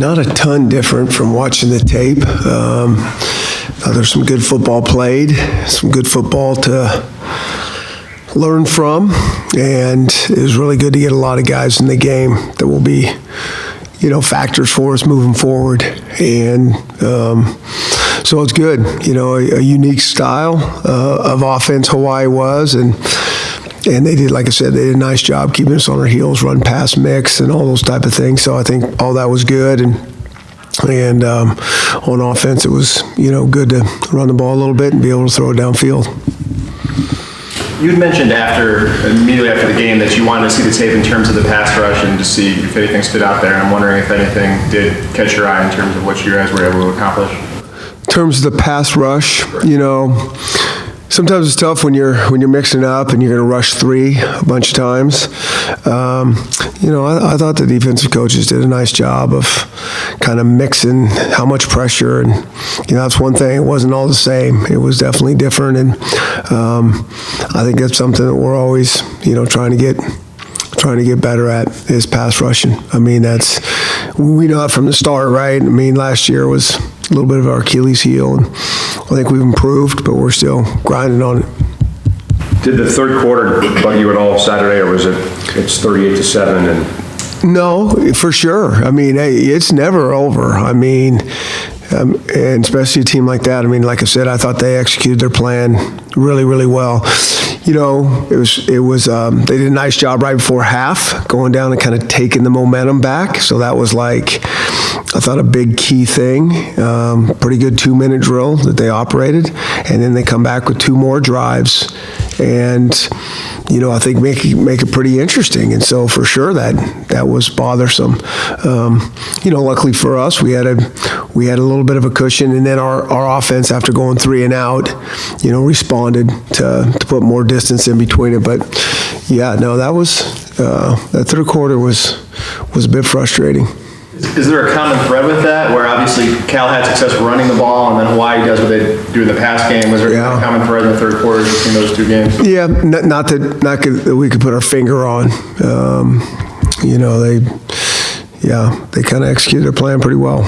not a ton different from watching the tape. There's some good football played, some good football to learn from, and it was really good to get a lot of guys in the game that will be, factors for us moving forward. And so it's good, a unique style of offense Hawaii was, and they did, like I said, they did a nice job keeping us on our heels, run pass mix and all those type of things. So I think all that was good. And on offense, it was, good to run the ball a little bit and be able to throw it downfield. You had mentioned immediately after the game that you wanted to see the tape in terms of the pass rush and to see if anything stood out there. And I'm wondering if anything did catch your eye in terms of what you guys were able to accomplish. In terms of the pass rush, sometimes it's tough when you're mixing it up and you're going to rush three a bunch of times. I thought the defensive coaches did a nice job of kind of mixing how much pressure, and that's one thing. It wasn't all the same. It was definitely different, and I think that's something that we're always trying to get better at is pass rushing. I mean, we know that from the start, right? I mean, last year was a little bit of our Achilles heel, and I think we've improved, but we're still grinding on it. Did the third quarter bug you at all Saturday, or was it's 38-7 and? No, for sure. I mean, hey, it's never over. I mean, and especially a team like that. I mean, like I said, I thought they executed their plan really, really well. It was they did a nice job right before half, going down and kind of taking the momentum back. So that was I thought a big key thing. Pretty good 2-minute drill that they operated, and then they come back with 2 more drives, and I think make it pretty interesting. And so for sure that was bothersome. Luckily for us, we had a little bit of a cushion, and then our offense, after going 3 and out, responded to put more distance in between it. But yeah, no, that third quarter was a bit frustrating. Is there a common thread with that, where obviously Cal had success running the ball, and then Hawaii does what they do in the pass game? Was there a common thread in the third quarter between those two games? Yeah, not that we could put our finger on. They kind of executed their plan pretty well.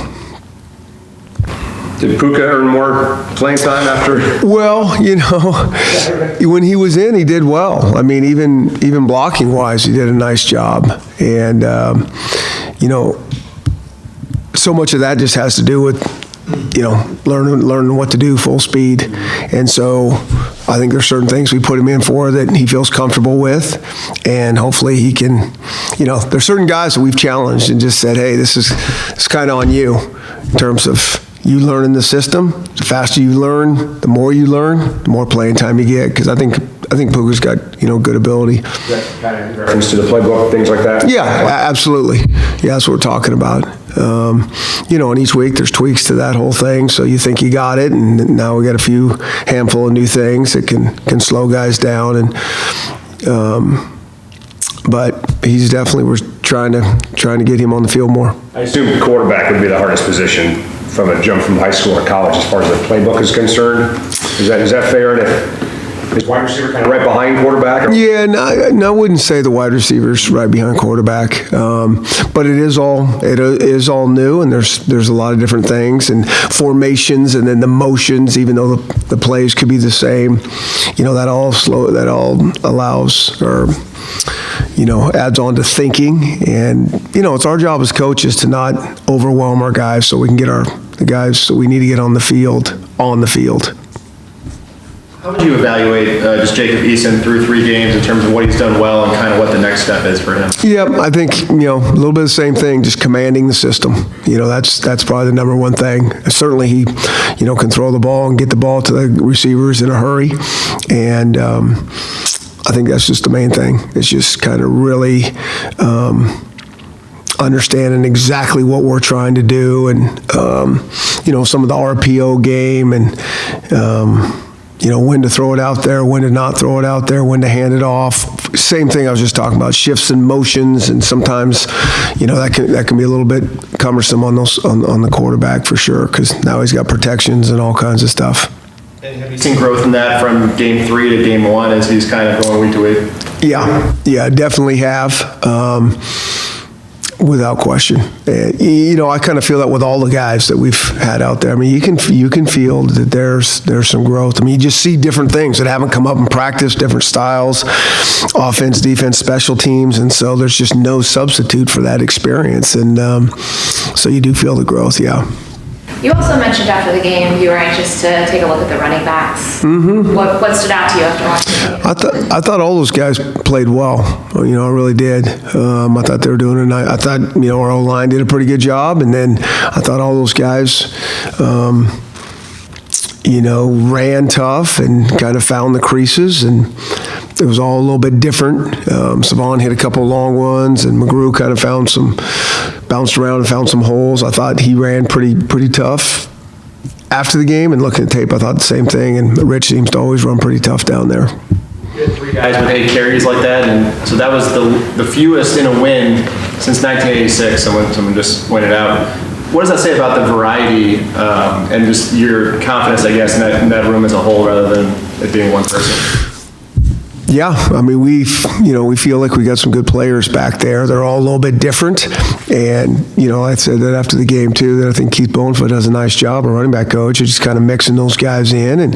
Did Puka earn more playing time after? Well, when he was in, he did well. I mean, even blocking wise, he did a nice job. And so much of that just has to do with, learning what to do full speed. And so I think there's certain things we put him in for that he feels comfortable with, and hopefully he can, there's certain guys that we've challenged and just said, hey, it's kind of on you in terms of you learning the system. The faster you learn, the more you learn, the more playing time you get. Because I think Puka's got good ability. Is that kind of in reference to the playbook, things like that? Yeah, absolutely. Yeah, that's what we're talking about. And each week there's tweaks to that whole thing. So you think you got it, and now we got a handful of new things that can slow guys down. And but he's definitely, we're trying to get him on the field more. I assume quarterback would be the hardest position from a jump from high school to college as far as the playbook is concerned. Is that fair? And is wide receiver kind of right behind quarterback? Or? Yeah, no, I wouldn't say the wide receiver's right behind quarterback, but it is all new, and there's a lot of different things and formations, and then the motions. Even though the plays could be the same, that all allows or adds on to thinking. And it's our job as coaches to not overwhelm our guys, so we can get the guys that we need to get on the field. How would you evaluate just Jacob Eason through 3 games in terms of what he's done well and kind of what the next step is for him? Yeah, I think, a little bit of the same thing, just commanding the system. That's probably the number one thing. Certainly he, can throw the ball and get the ball to the receivers in a hurry. And I think that's just the main thing. It's just kind of really understanding exactly what we're trying to do, and, some of the RPO game, and, when to throw it out there, when to not throw it out there, when to hand it off. Same thing I was just talking about, shifts and motions, and sometimes, that can be a little bit cumbersome on the quarterback for sure, because now he's got protections and all kinds of stuff. And have you seen growth in that from game 3 to game 1 as he's kind of going week to week? Yeah, definitely have. Without question. And, I kind of feel that with all the guys that we've had out there. I mean, you can feel that there's some growth. I mean, you just see different things that haven't come up in practice, different styles, offense, defense, special teams, and so there's just no substitute for that experience. And so you do feel the growth, yeah. You also mentioned after the game you were anxious to take a look at the running backs. Mm-hmm. What stood out to you after watching it? I thought all those guys played well. I really did. I thought they were doing it. I thought our O-line did a pretty good job, and then I thought all those guys, ran tough and kind of found the creases, and it was all a little bit different. Savon hit a couple long ones, and McGrew kind of bounced around and found some holes. I thought he ran pretty tough after the game, and looking at tape, I thought the same thing, and Rich seems to always run pretty tough down there. You had 3 guys with 8 carries like that, and so that was the fewest in a win since 1986, someone just pointed out. What does that say about the variety and just your confidence, I guess, in that room as a whole rather than it being one person? Yeah, I mean, we feel like we got some good players back there. They're all a little bit different, and I said that after the game too. That I think Keith Bonefoot does a nice job, our running back coach, of just kind of mixing those guys in, and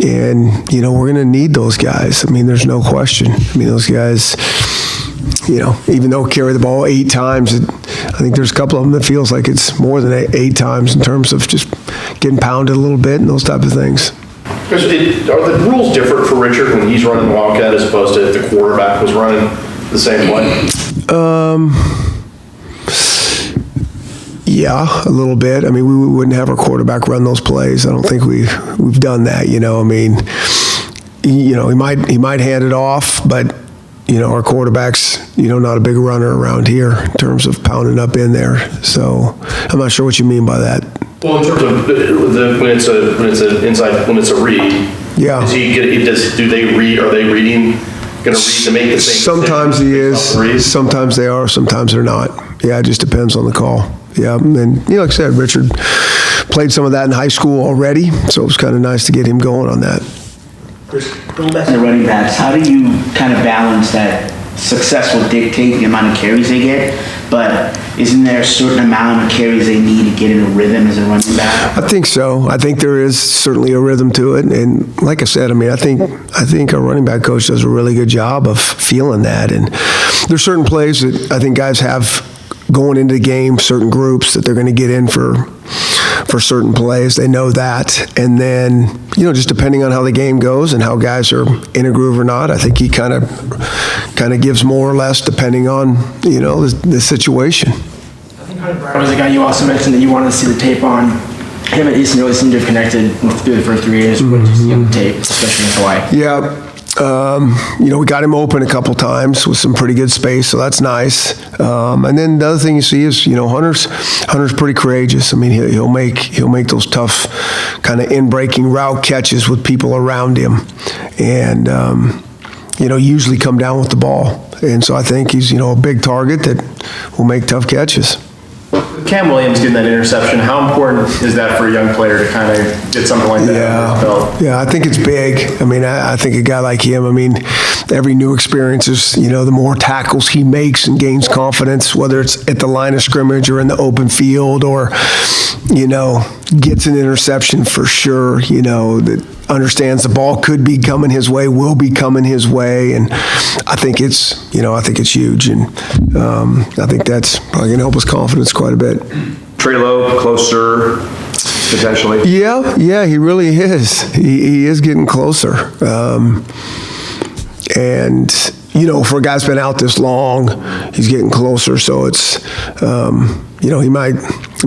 we're going to need those guys. I mean, there's no question. I mean, those guys, even though carry the ball 8 times, I think there's a couple of them that feels like it's more than 8 times in terms of just getting pounded a little bit and those type of things. Are the rules different for Richard when he's running the Wildcat as opposed to if the quarterback was running the same way? Yeah, a little bit. I mean, we wouldn't have our quarterback run those plays. I don't think we've done that. I mean, he might hand it off, but our quarterback's not a big runner around here in terms of pounding up in there. So I'm not sure what you mean by that. Well, in terms of when it's a read, yeah. Do they read? Are they reading? Going to read to make the same? Sometimes he is. Sometimes they are. Sometimes they're not. Yeah, it just depends on the call. Yeah, and like I said, Richard played some of that in high school already, so it was kind of nice to get him going on that. Going back to the running backs, how do you kind of balance that success will dictate the amount of carries they get, but isn't there a certain amount of carries they need to get in a rhythm as a running back? I think so. I think there is certainly a rhythm to it, and like I said, I mean, I think our running back coach does a really good job of feeling that, and there's certain plays that I think guys have going into the game, certain groups that they're going to get in for certain plays. They know that. And then, just depending on how the game goes and how guys are in a groove or not, I think he kind of gives more or less depending on, the situation. I think Hunter Brown was the guy you also mentioned that you wanted to see the tape on. Him and Easton really seemed to have connected through the first 3 years. What did you see on the tape, especially in Hawaii? Yeah. We got him open a couple times with some pretty good space, so that's nice. And then the other thing you see is, Hunter's pretty courageous. I mean, he'll make those tough kind of in-breaking route catches with people around him, and usually come down with the ball. And so I think he's a big target that will make tough catches. Cam Williams getting that interception, how important is that for a young player to kind of get something like that under his belt? Yeah, I think it's big. I mean, I think a guy like him, I mean, every new experience is, the more tackles he makes and gains confidence, whether it's at the line of scrimmage or in the open field or, gets an interception for sure, that understands the ball could be coming his way, will be coming his way, and I think it's huge, and I think that's probably gonna help his confidence quite a bit. Trey Lowe, closer, potentially. Yeah, he really is. He is getting closer, and for a guy that's been out this long, he's getting closer. So it's he might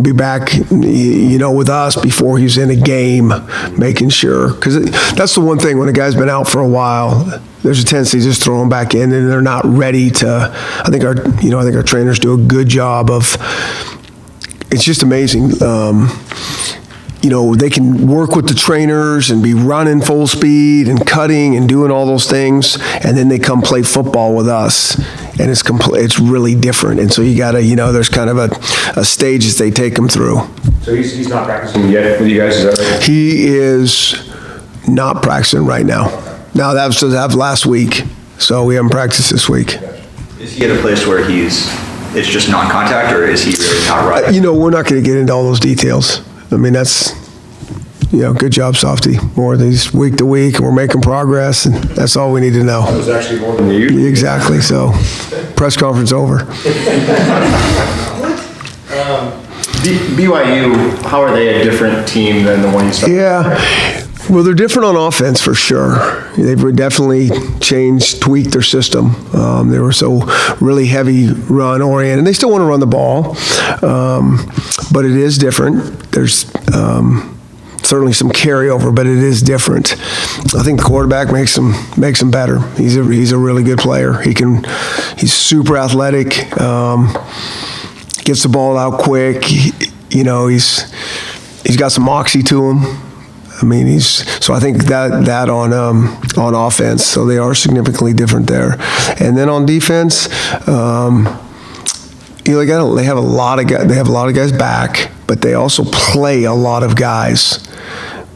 be back, with us before he's in a game, making sure. Because that's the one thing, when a guy's been out for a while, there's a tendency to just throw him back in, and they're not ready to. I think our trainers do a good job of. It's just amazing. They can work with the trainers and be running full speed and cutting and doing all those things, and then they come play football with us, and it's really different. And so you got to, there's kind of a stage that they take them through. So he's not practicing yet with you guys, is that right? He is not practicing right now. Now that was last week, so we haven't practiced this week. Is he at a place where he's it's just non-contact, or is he really not right? We're not going to get into all those details. I mean, that's, good job, Softy. More these week to week, and we're making progress, and that's all we need to know. It was actually more than you. Exactly. So, press conference over. BYU, how are they a different team than the one you started? Yeah. Well, they're different on offense for sure. They've definitely tweaked their system. They were so really heavy run oriented. They still want to run the ball, but it is different. There's certainly some carryover, but it is different. I think the quarterback makes him better. He's a really good player. He's super athletic. Gets the ball out quick. He's got some moxie to him. I mean, so I think that on offense, so they are significantly different there. And then on defense, they have a lot of guys. They have a lot of guys back, but they also play a lot of guys,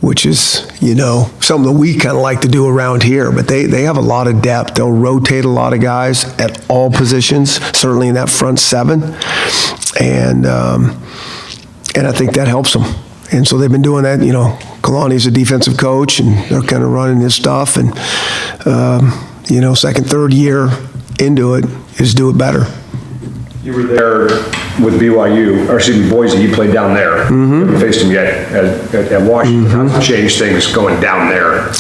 which is something that we kind of like to do around here. But they have a lot of depth. They'll rotate a lot of guys at all positions, certainly in that front seven, and I think that helps them. And so they've been doing that. Kalani's a defensive coach, and they're kind of running his stuff. And second, third year into it is do it better. You were there with BYU, or excuse me, Boise. You played down there. You haven't faced them yet at Washington. How's it changed things going down there?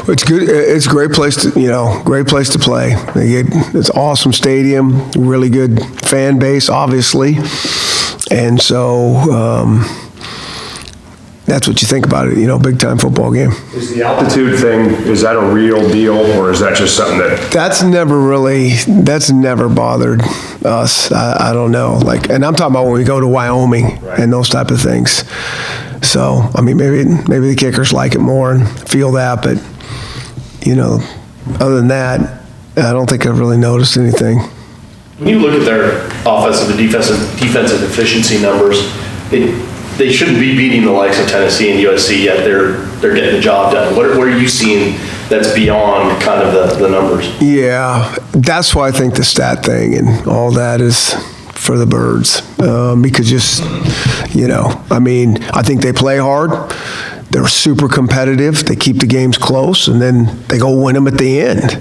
It's good. It's a great place to play. It's an awesome stadium, really good fan base, obviously, and so. That's what you think about it, big time football game. Is the altitude thing, is that a real deal, or is that just something that? That's never bothered us. I don't know. And I'm talking about when we go to Wyoming and those type of things. So, I mean, maybe the kickers like it more and feel that, but, other than that, I don't think I've really noticed anything. When you look at their offensive and defensive efficiency numbers, they shouldn't be beating the likes of Tennessee and USC, yet they're getting the job done. What are you seeing that's beyond kind of the numbers? Yeah, that's why I think the stat thing and all that is for the birds. Because I think they play hard. They're super competitive. They keep the games close, and then they go win them at the end.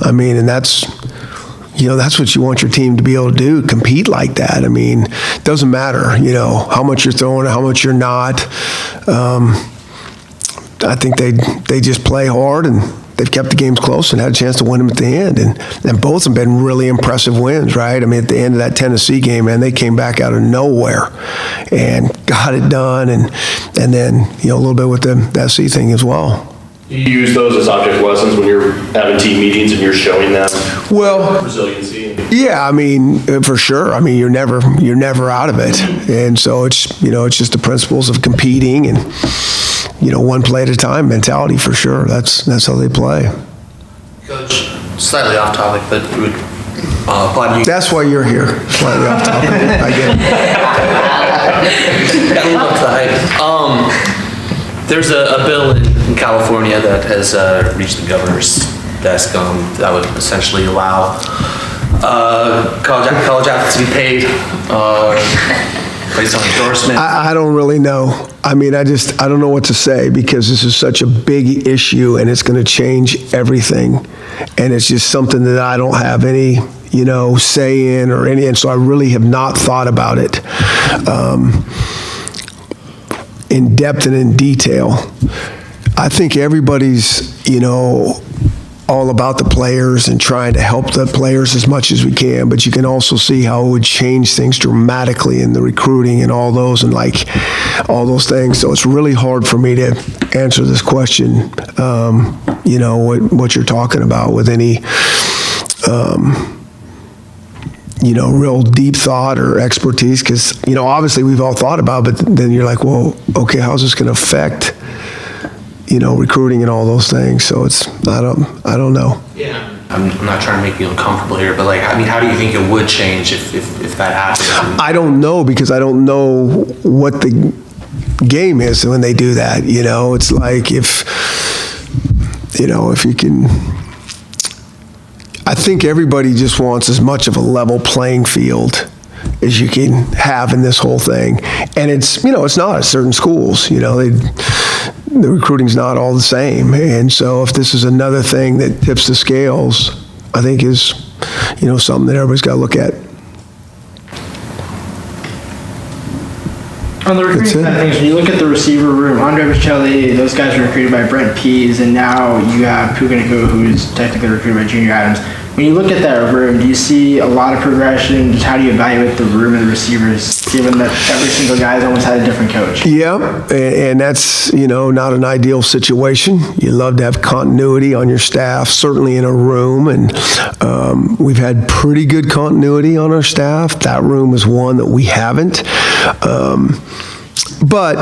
I mean, and that's what you want your team to be able to do, compete like that. I mean, it doesn't matter, how much you're throwing, how much you're not. I think they just play hard, and they've kept the games close and had a chance to win them at the end. And both have been really impressive wins, right? I mean, at the end of that Tennessee game, man, they came back out of nowhere and got it done. And then, a little bit with the SC thing as well. You use those as object lessons when you're having team meetings and you're showing them resiliency? Yeah, I mean, for sure. I mean, you're never out of it. And so it's just the principles of competing and, one play at a time mentality for sure. That's how they play. Coach, slightly off topic, but we would applaud you. That's why you're here. Slightly off topic. I get it. Gotta live up to the hype. There's a bill in California that has reached the governor's desk that would essentially allow college athletes to be paid based on endorsement. I don't really know. I mean, I don't know what to say because this is such a big issue and it's going to change everything. And it's just something that I don't have any, say in or any, and so I really have not thought about it. In depth and in detail. I think everybody's, all about the players and trying to help the players as much as we can, but you can also see how it would change things dramatically in the recruiting and all those and all those things. So it's really hard for me to answer this question, what you're talking about with any, real deep thought or expertise, because, obviously we've all thought about it, but then you're like, well, okay, how's this going to affect, recruiting and all those things? So I don't know. Yeah. I'm not trying to make you uncomfortable here, but how do you think it would change if that happened? I don't know, because I don't know what the game is when they do that. It's like if you can, I think everybody just wants as much of a level playing field as you can have in this whole thing. And it's, it's not at certain schools, the recruiting's not all the same. And so if this is another thing that tips the scales, I think is, something that everybody's got to look at. On the recruiting side of things, when you look at the receiver room, Andre Bocelli, those guys were recruited by Brent Pease, and now you have Puka, who's technically recruited by Junior Adams. When you look at that room, do you see a lot of progression? Just how do you evaluate the room and the receivers, given that every single guy's almost had a different coach? Yeah, and that's, not an ideal situation. You love to have continuity on your staff, certainly in a room, and we've had pretty good continuity on our staff. That room is one that we haven't. But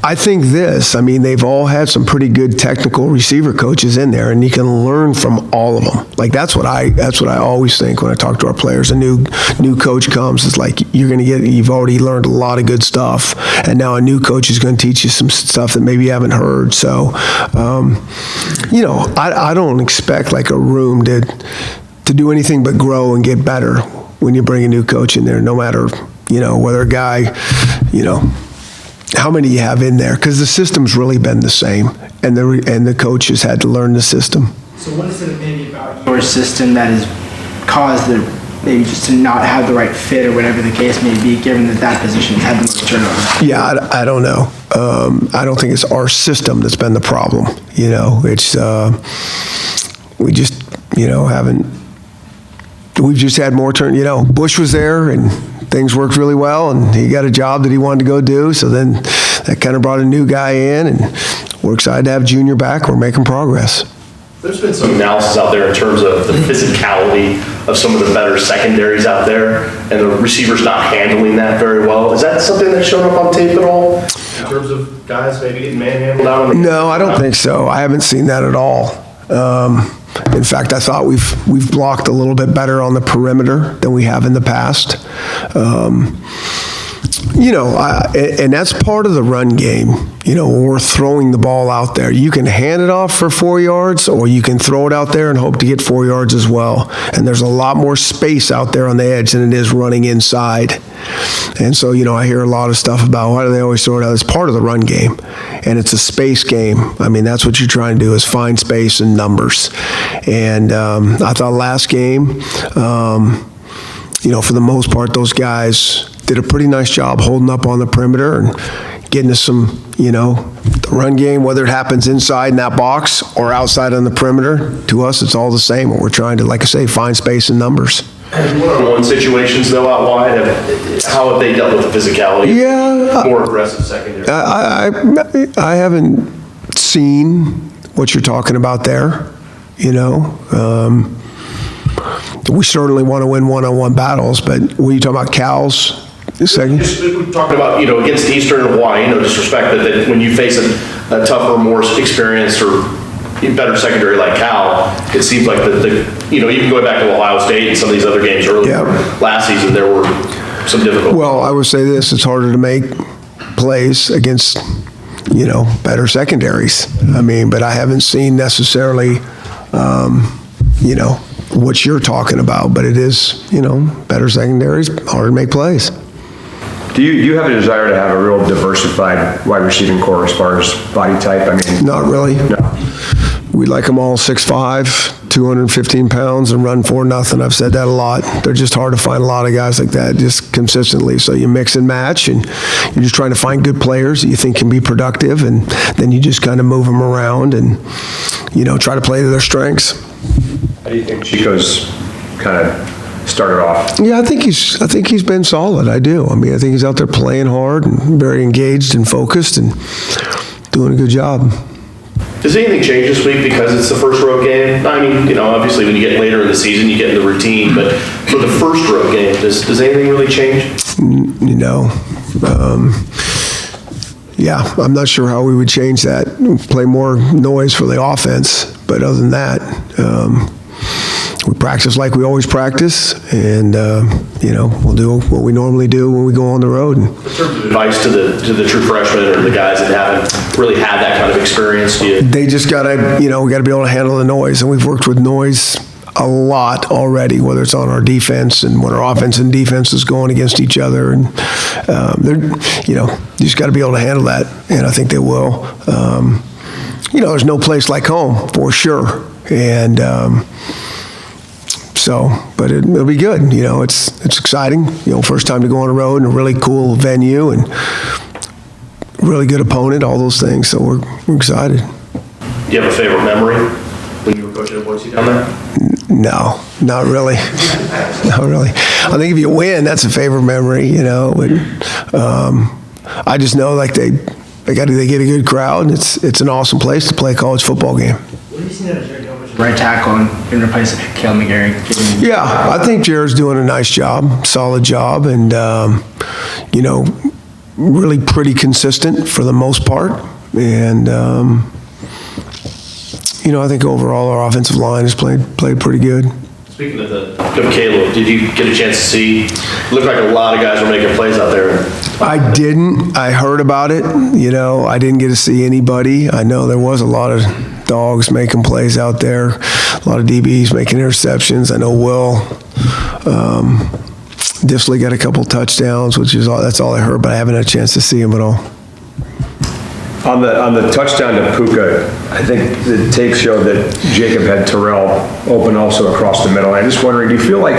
I think they've all had some pretty good technical receiver coaches in there, and you can learn from all of them. Like that's what I always think when I talk to our players. A new coach comes, it's like you've already learned a lot of good stuff, and now a new coach is going to teach you some stuff that maybe you haven't heard. So, I don't expect like a room to do anything but grow and get better when you bring a new coach in there, no matter, whether a guy, how many you have in there, because the system's really been the same, and the coach has had to learn the system. So what is it maybe about your system that has caused maybe just to not have the right fit or whatever the case may be, given that position has had the most turnover? Yeah, I don't know. I don't think it's our system that's been the problem. It's we just haven't. We've just had more turn. Bush was there and things worked really well, and he got a job that he wanted to go do. So then that kind of brought a new guy in, and we're excited to have Junior back. We're making progress. There's been some analysis out there in terms of the physicality of some of the better secondaries out there, and the receivers not handling that very well. Is that something that's shown up on tape at all in terms of guys maybe getting manhandled out? No, I don't think so. I haven't seen that at all. In fact, I thought we've blocked a little bit better on the perimeter than we have in the past. And that's part of the run game. When we're throwing the ball out there, you can hand it off for 4 yards, or you can throw it out there and hope to get 4 yards as well. And there's a lot more space out there on the edge than it is running inside. And so, I hear a lot of stuff about why do they always throw it out? It's part of the run game, and it's a space game. That's what you're trying to do, is find space and numbers. And I thought last game, for the most part, those guys did a pretty nice job holding up on the perimeter and getting us some, the run game, whether it happens inside in that box or outside on the perimeter. To us, it's all the same. We're trying to, like I say, find space and numbers. One-on-one situations, though, out wide, how have they dealt with the physicality? Yeah. More aggressive secondary? I haven't seen what you're talking about there, we certainly want to win one-on-one battles, but what are you talking about, Cal's? Second? We're talking about, against Eastern and Hawaii, no disrespect, but that when you face a tougher, more experienced or better secondary like Cal, it seems like even going back to Ohio State and some of these other games earlier last season, there were some difficulties. Well, I would say this, it's harder to make plays against, better secondaries. But I haven't seen necessarily, what you're talking about, but it is, better secondaries, harder to make plays. Do you have a desire to have a real diversified wide receiving core as far as body type? Not really. No. We like them all 6'5", 215 pounds, and run for nothing. I've said that a lot. They're just hard to find a lot of guys like that just consistently. So you mix and match, and you're just trying to find good players that you think can be productive, and then you just kind of move them around and, try to play to their strengths. How do you think Chico's kind of started off? Yeah, I think he's been solid. I do. I think he's out there playing hard and very engaged and focused and doing a good job. Does anything change this week because it's the first road game? Obviously when you get later in the season, you get in the routine, but for the first road game, does anything really change? Yeah, I'm not sure how we would change that. Play more noise for the offense, but other than that, we practice like we always practice, and we'll do what we normally do when we go on the road. In terms of advice to the true freshmen or the guys that haven't really had that kind of experience, they just gotta, we gotta be able to handle the noise, and we've worked with noise a lot already, whether it's on our defense and when our offense and defense is going against each other. And you just got to be able to handle that, and I think they will. There's no place like home for sure, and but it'll be good. It's exciting. First time to go on the road in a really cool venue and really good opponent, all those things. So we're excited. Do you have a favorite memory when you were coaching at Boise down there? No, not really. Not really. I think if you win, that's a favorite memory, But I just know like they get a good crowd, and it's an awesome place to play a college football game. What do you see out of Jared Gilbert, right tackle, in replace of Cale McGarry? Yeah, I think Jared's doing a nice job, solid job, and really pretty consistent for the most part. And I think overall our offensive line has played pretty good. Speaking of Caleb, did you get a chance to see? Looked like a lot of guys were making plays out there. I didn't. I heard about it. I didn't get to see anybody. I know there was a lot of dogs making plays out there, a lot of DBs making interceptions. I know Will Diffley got a couple touchdowns, that's all I heard, but I haven't had a chance to see him at all. On the touchdown to Puka, I think the tape showed that Jacob had Terrell open also across the middle. I'm just wondering, do you feel like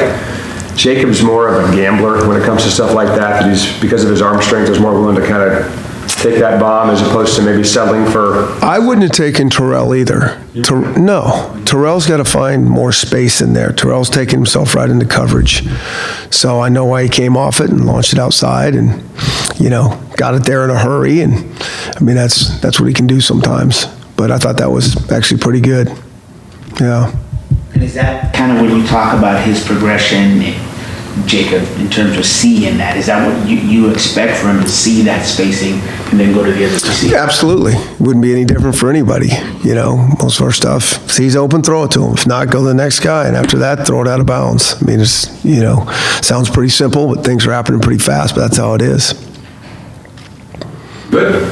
Jacob's more of a gambler when it comes to stuff like that he's, because of his arm strength, is more willing to kind of take that bomb as opposed to maybe settling for? I wouldn't have taken Terrell either. No, Terrell's got to find more space in there. Terrell's taking himself right into coverage. So I know why he came off it and launched it outside and, got it there in a hurry. And that's what he can do sometimes. But I thought that was actually pretty good. Yeah. And is that kind of when you talk about his progression, Jacob, in terms of seeing that? Is that what you expect for him to see that spacing and then go to the other receiver? Absolutely. Wouldn't be any different for anybody. Most of our stuff, if he's open, throw it to him. If not, go to the next guy. And after that, throw it out of bounds. It's, sounds pretty simple, but things are happening pretty fast, but that's how it is. Good.